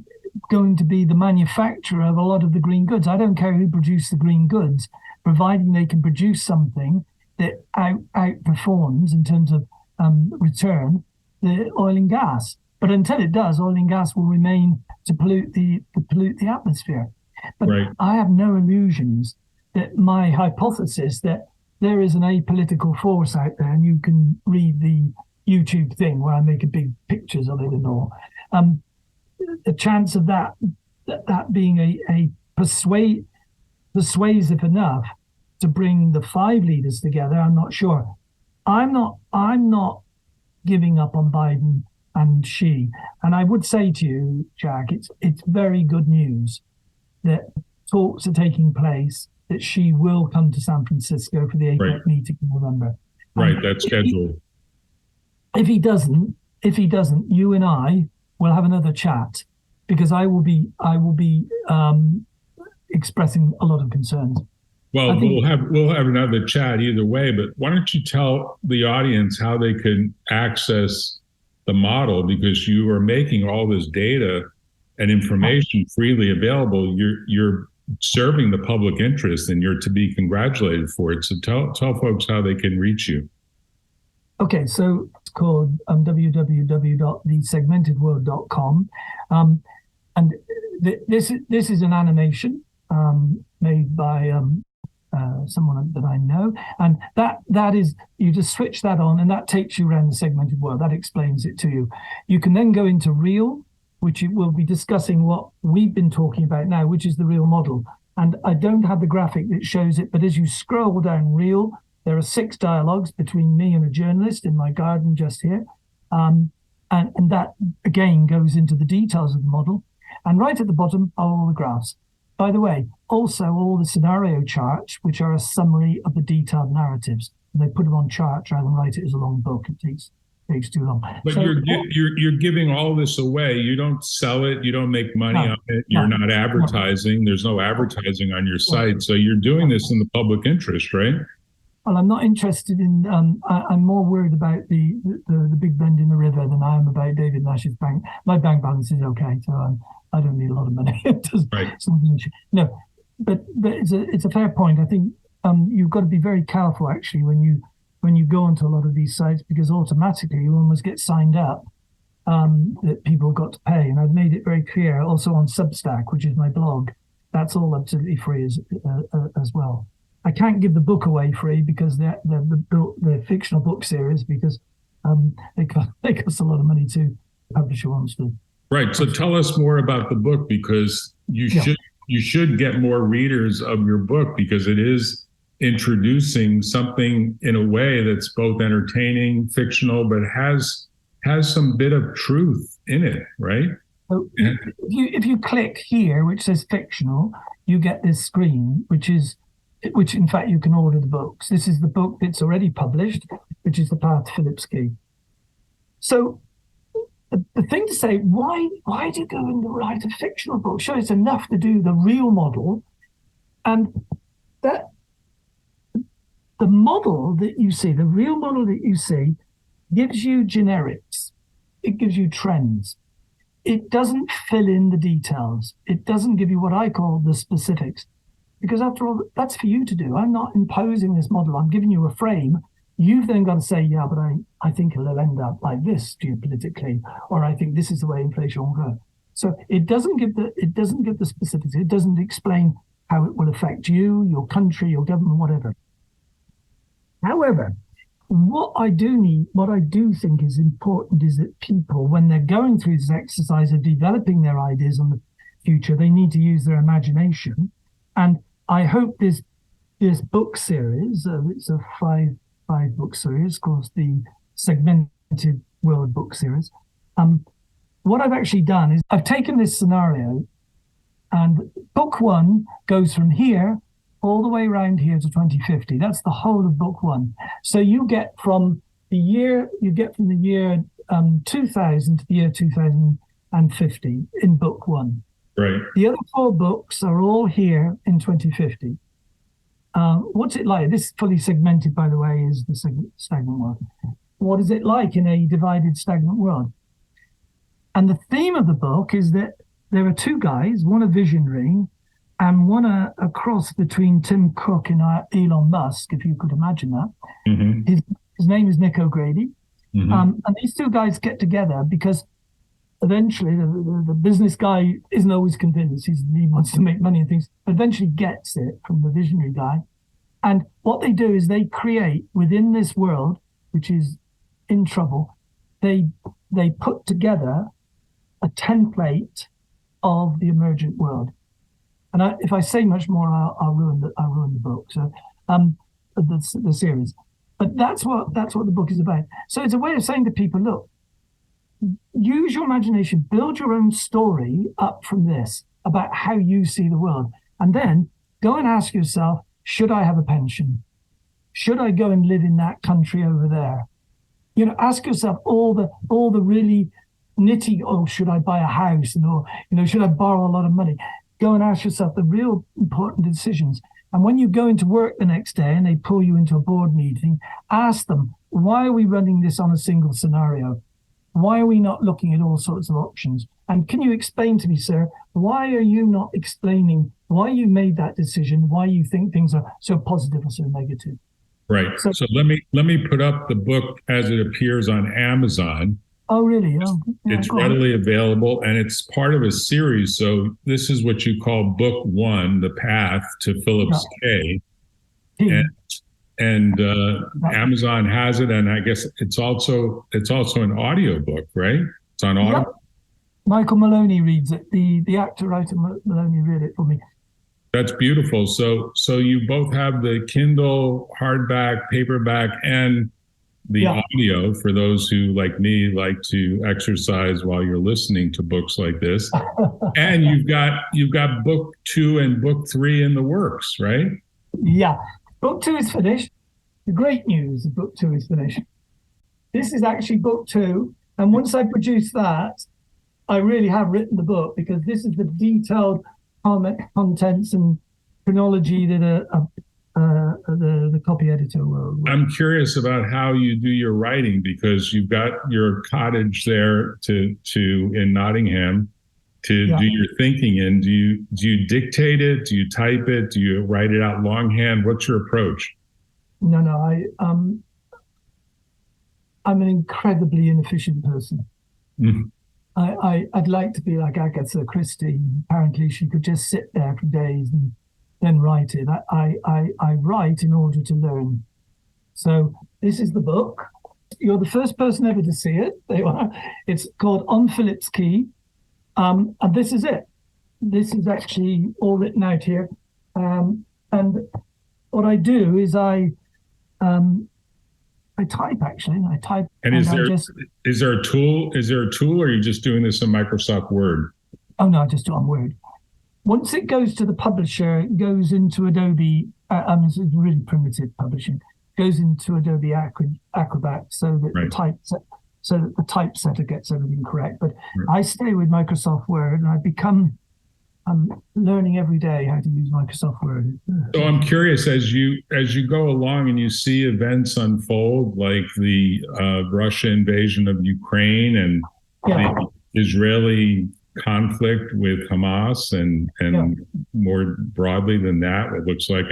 going to be the manufacturer of a lot of the green goods. I don't care who produces the green goods, providing they can produce something that outperforms in terms of return the oil and gas. But until it does, oil and gas will remain to pollute the atmosphere. But right. I have no illusions that my hypothesis that there is an apolitical force out there, and you can read the YouTube thing where I make a big pictures of it and all. The chance of that being a persuasive enough to bring the five leaders together, I'm not sure. I'm not giving up on Biden and Xi. And I would say to you, Jack, it's very good news that talks are taking place, that Xi will come to San Francisco for the APEC meeting in November. Right, that's scheduled. If he doesn't, you and I will have another chat, because I will be expressing a lot of concerns. Well, we'll have another chat either way, but why don't you tell the audience how they can access the model, because you are making all this data and information freely available. You're serving the public interest, and you're to be congratulated for it. So tell folks how they can reach you. Okay, so it's called www.thesegmentedworld.com, and this is an animation made by someone that I know, and that is, you just switch that on and that takes you around the segmented world. That explains it to you. You can then go into real, which will be discussing what we've been talking about now, which is the real model. And I don't have the graphic that shows it, but as you scroll down real, There are 6 dialogues between me and a journalist in my garden just here. And that, again, goes into the details of the model. And right at the bottom are all the graphs. By the way, also all the scenario charts, which are a summary of the detailed narratives. And they put them on charts rather than write it as a long book. It takes too long. But so, you're giving all this away. You don't sell it. You don't make money on it. You're not advertising. There's no advertising on your site. So you're doing this in the public interest, right? Well, I'm not interested in. I'm more worried about the big bend in the river than I am about David Nash's bank. My bank balance is okay, so I don't need a lot of money. Right. No, but it's a fair point. I think you've got to be very careful actually when you go onto a lot of these sites, because automatically you almost get signed up that people have got to pay. And I've made it very clear also on Substack, which is my blog. That's all absolutely free as well. I can't give the book away free because the fictional book series, because they cost a lot of money to publish who wants to. Right. So tell us more about the book, because you should get more readers of your book, because it is introducing something in a way that's both entertaining, fictional, but has some bit of truth in it, right? So if you click here, which says fictional, you get this screen, which in fact you can order the books. This is the book that's already published, which is The Path to Philip's Key. So the thing to say, why do you go and write a fictional book? Sure, it's enough to do the real model, and that the model that you see, the real model that you see, gives you generics. It gives you trends. It doesn't fill in the details. It doesn't give you what I call the specifics. Because after all, that's for you to do. I'm not imposing this model. I'm giving you a frame. You've then got to say, yeah, but I think it'll end up like this geopolitically, or I think this is the way inflation will go. So it doesn't give the specifics. It doesn't explain how it will affect you, your country, your government, whatever. However, what I do think is important is that people, when they're going through this exercise of developing their ideas on the future, they need to use their imagination. And I hope this book series, it's a five book series called the Segmented World book series. What I've actually done is I've taken this scenario, and book 1 goes from here all the way around here to 2050. That's the whole of book 1. So you get from the year 2000 to the year 2050 in book 1. Right. The other 4 books are all here in 2050. What's it like? This fully segmented, by the way, is the stagnant world. What is it like in a divided stagnant world? And the theme of the book is that there are 2 guys, one a visionary and one a cross between Tim Cook and Elon Musk, if you could imagine that. Mm-hmm. His name is Nick O'Grady. Mm-hmm. And these 2 guys get together because eventually the business guy isn't always convinced. He wants to make money and things, but eventually gets it from the visionary guy. And what they do is they create within this world, which is in trouble, they put together a template of the emergent world. And if I say much more, I'll ruin the book. So the series. But that's what the book is about. So it's a way of saying to people, look, use your imagination, build your own story up from this about how you see the world. And then go and ask yourself, should I have a pension? Should I go and live in that country over there? Ask yourself all the really nitty, should I buy a house? And, should I borrow a lot of money? Go and ask yourself the real important decisions. And when you go into work the next day and they pull you into a board meeting, ask them, why are we running this on a single scenario? Why are we not looking at all sorts of options? And can you explain to me, sir, why are you not explaining why you made that decision, why you think things are so positive or so negative? Right. So let me put up the book as it appears on Amazon. Oh, really? Oh, yeah, it's readily available, and it's part of a series. So this is what you call book 1, The Path to Philip's K. And Amazon has it, and I guess it's also an audiobook, right? It's on Audible. Michael Maloney reads it. The actor writer Maloney read it for me. That's beautiful. So you both have the Kindle, hardback, paperback, and the audio for those who, like me, like to exercise while you're listening to books like this. And you've got book 2 and book 3 in the works, right? Yeah. Book 2 is finished. The great news of book 2 is finished. This is actually book 2. And once I produce that, I really have written the book, because this is the detailed contents and chronology that the copy editor will. I'm curious about how you do your writing, because you've got your cottage there in Nottingham to do your thinking in. Do you dictate it? Do you type it? Do you write it out longhand? What's your approach? No, I'm an incredibly inefficient person. Mm-hmm. I'd like to be like Agatha Christie. Apparently, she could just sit there for days and then write it. I write in order to learn. So this is the book. You're the first person ever to see it. It's called On Philip's Key. And this is it. This is actually all written out here. And what I do is I type, actually. I type. And is there a tool? Is there a tool, or are you just doing this in Microsoft Word? Oh, no, I just do it on Word. Once it goes to the publisher, it goes into Adobe. It's really primitive publishing. It goes into Adobe Acrobat so that the typesetter gets everything correct. But I stay with Microsoft Word, and I'm learning every day how to use Microsoft Word. So I'm curious, as you go along and you see events unfold, like the Russia invasion of Ukraine and the Israeli conflict with Hamas, and more broadly than that, what looks like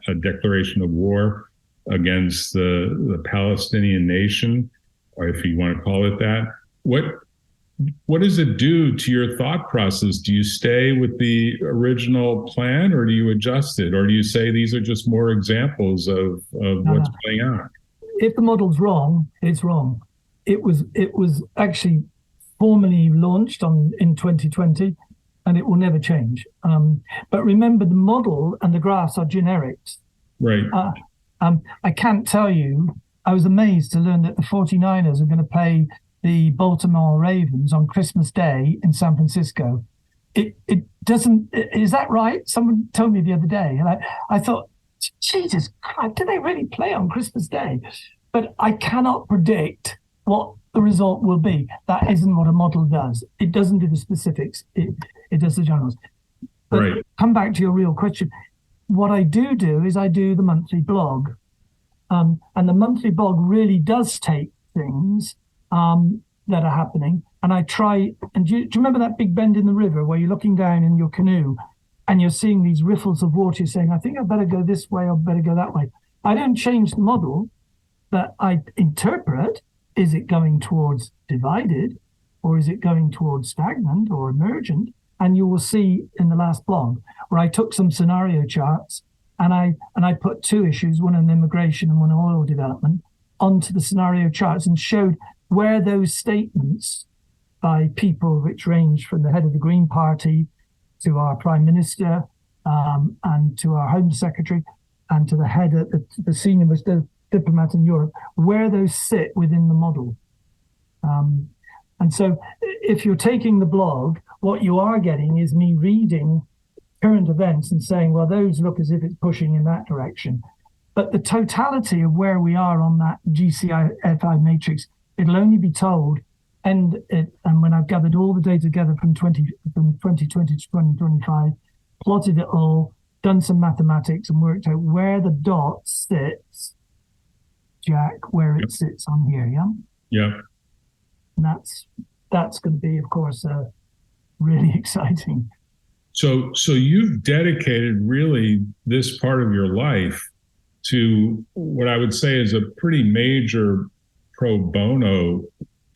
a declaration of war against the Palestinian nation, or if you want to call it that. What does it do to your thought process? Do you stay with the original plan, or do you adjust it? Or do you say these are just more examples of what's playing out? If the model's wrong, it's wrong. It was actually formally launched in 2020, and it will never change. But remember, the model and the graphs are generics. Right. I can't tell you, I was amazed to learn that the 49ers are going to play the Baltimore Ravens on Christmas Day in San Francisco. It doesn't, is that right? Someone told me the other day, and I thought, Jesus Christ, do they really play on Christmas Day? But I cannot predict what the result will be. That isn't what a model does. It doesn't do the specifics. It does the generals. But come back to your real question. What I do is I do the monthly blog. And the monthly blog really does take things that are happening, and I try. And do you remember that big bend in the river where you're looking down in your canoe and you're seeing these riffles of water? You're saying, I think I better go this way, or better go that way. I don't change the model, but I interpret: is it going towards divided, or is it going towards stagnant or emergent? And you will see in the last blog where I took some scenario charts and I put 2 issues, one on immigration and one on oil development, onto the scenario charts and showed where those statements by people which range from the head of the Green Party to our Prime Minister and to our Home Secretary and to the head of the senior most diplomat in Europe, where those sit within the model. And so if you're taking the blog, what you are getting is me reading current events and saying, well, those look as if it's pushing in that direction. But the totality of where we are on that GCFI matrix, it'll only be told, and when I've gathered all the data together from 2020 to 2025, plotted it all, done some mathematics, and worked out where the dot sits, Jack, where it sits on here, yeah? Yeah. And that's going to be, of course, really exciting. So you've dedicated really this part of your life to what I would say is a pretty major pro bono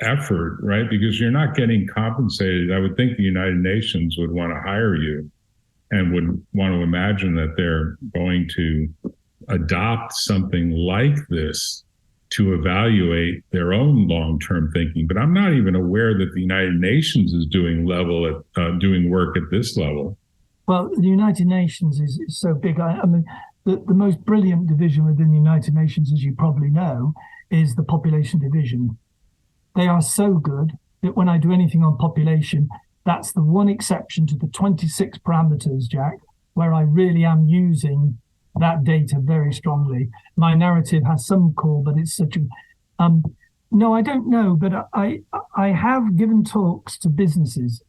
effort, right? Because you're not getting compensated. I would think the United Nations would want to hire you and would want to imagine that they're going to adopt something like this to evaluate their own long-term thinking. But I'm not even aware that the United Nations is doing work at this level. Well, the United Nations is so big. I mean, the most brilliant division within the United Nations, as you probably know, is the population division. They are so good that when I do anything on population, that's the one exception to the 26 parameters, Jack, where I really am using that data very strongly. My narrative has some core, but it's such a no, I don't know, but I have given talks to businesses,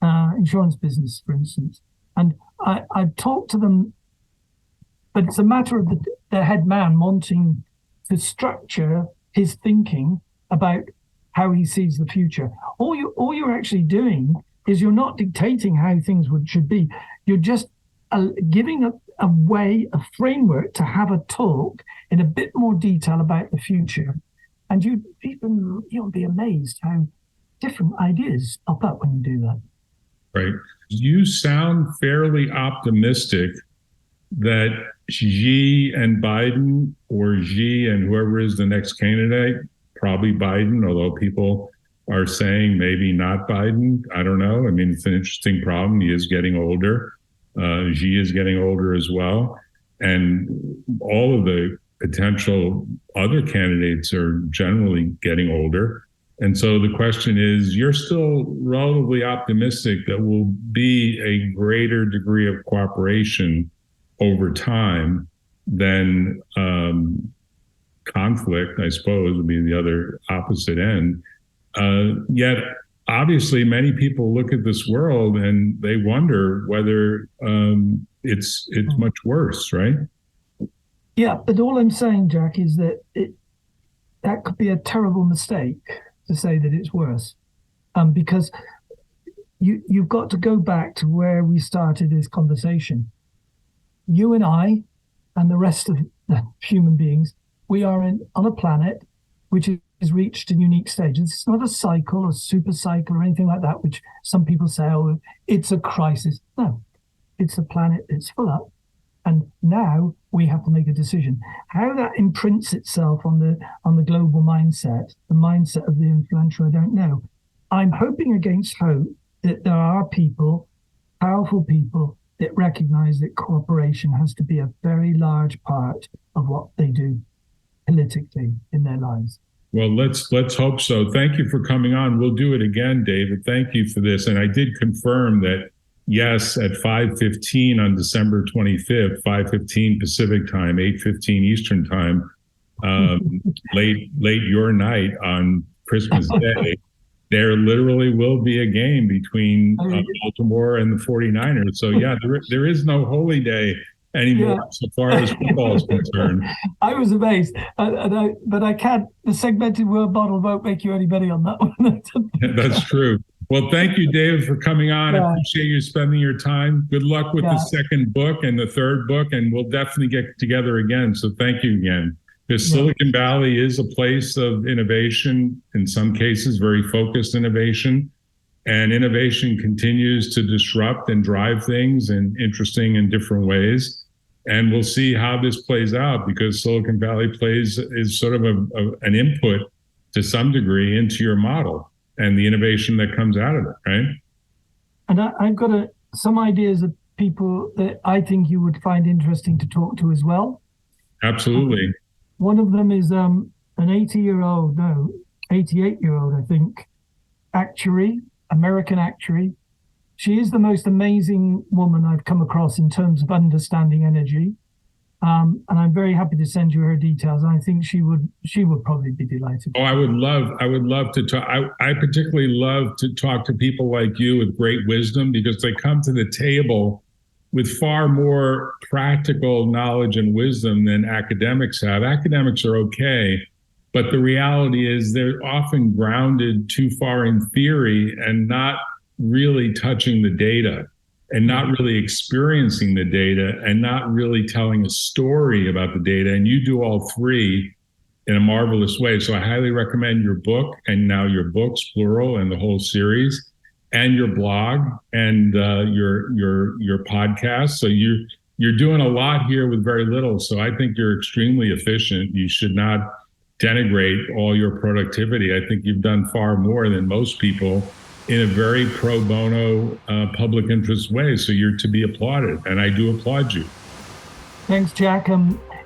insurance business, for instance, and I've talked to them, but it's a matter of the head man wanting to structure his thinking about how he sees the future. All you're actually doing is you're not dictating how things should be. You're just giving a way, a framework to have a talk in a bit more detail about the future. And you'll be amazed how different ideas pop up when you do that. Right. You sound fairly optimistic that Xi and Biden, or Xi and whoever is the next candidate, probably Biden, although people are saying maybe not Biden. I don't know. I mean, it's an interesting problem. He is getting older. Xi is getting older as well. And all of the potential other candidates are generally getting older. And so the question is, you're still relatively optimistic that will be a greater degree of cooperation over time than conflict, I suppose, would be the other opposite end. Yet, obviously, many people look at this world and they wonder whether it's much worse, right? Yeah, but all I'm saying, Jack, is that that could be a terrible mistake to say that it's worse, because you've got to go back to where we started this conversation. You and I, and the rest of the human beings, we are on a planet which has reached a unique stage. It's not a cycle or super cycle or anything like that, which some people say, oh, it's a crisis. No, it's a planet that's full up. And now we have to make a decision. How that imprints itself on the global mindset, the mindset of the influential, I don't know. I'm hoping against hope that there are people, powerful people, that recognize that cooperation has to be a very large part of what they do politically in their lives. Well, let's hope so. Thank you for coming on. We'll do it again, David. Thank you for this. And I did confirm that, yes, at 5:15 on December 25th, 5:15 Pacific time, 8:15 Eastern time, late your night on Christmas Day, there literally will be a game between Baltimore and the 49ers. So, yeah, there is no holy day anymore, so far as football is concerned. I was amazed, but I can't. The segmented word model won't make you any money on that one. That's true. Well, thank you, David, for coming on. I appreciate you spending your time. Good luck with the second book and the third book, and we'll definitely get together again. So thank you again. Because Silicon Valley is a place of innovation, in some cases, very focused innovation. And innovation continues to disrupt and drive things in interesting and different ways. And we'll see how this plays out, because Silicon Valley is sort of an input to some degree into your model and the innovation that comes out of it, right? And I've got some ideas of people that I think you would find interesting to talk to as well. Absolutely. One of them is an 88-year-old, I think, actuary, American actuary. She is the most amazing woman I've come across in terms of understanding energy. And I'm very happy to send you her details. I think she would probably be delighted. Oh, I would love to talk. I particularly love to talk to people like you with great wisdom, because they come to the table with far more practical knowledge and wisdom than academics have. Academics are okay, but the reality is they're often grounded too far in theory and not really touching the data, and not really experiencing the data, and not really telling a story about the data. And you do all three in a marvelous way. So I highly recommend your book, and now your books, plural, and the whole series, and your blog, and your podcast. So you're doing a lot here with very little. So I think you're extremely efficient. You should not denigrate all your productivity. I think you've done far more than most people in a very pro bono public interest way. So you're to be applauded, and I do applaud you. Thanks, Jack.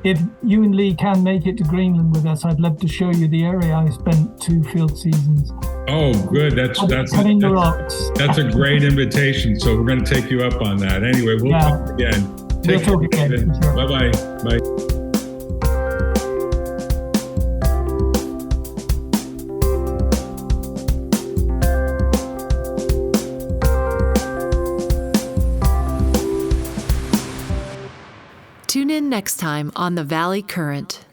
If you and Lee can make it to Greenland with us, I'd love to show you the area I spent 2 field seasons. Oh, good. That's cutting the rocks. That's a great invitation. So we're going to take you up on that. Anyway, we'll talk again. We'll talk again. Sure. Bye-bye. Bye. Tune in next time on The Valley Current.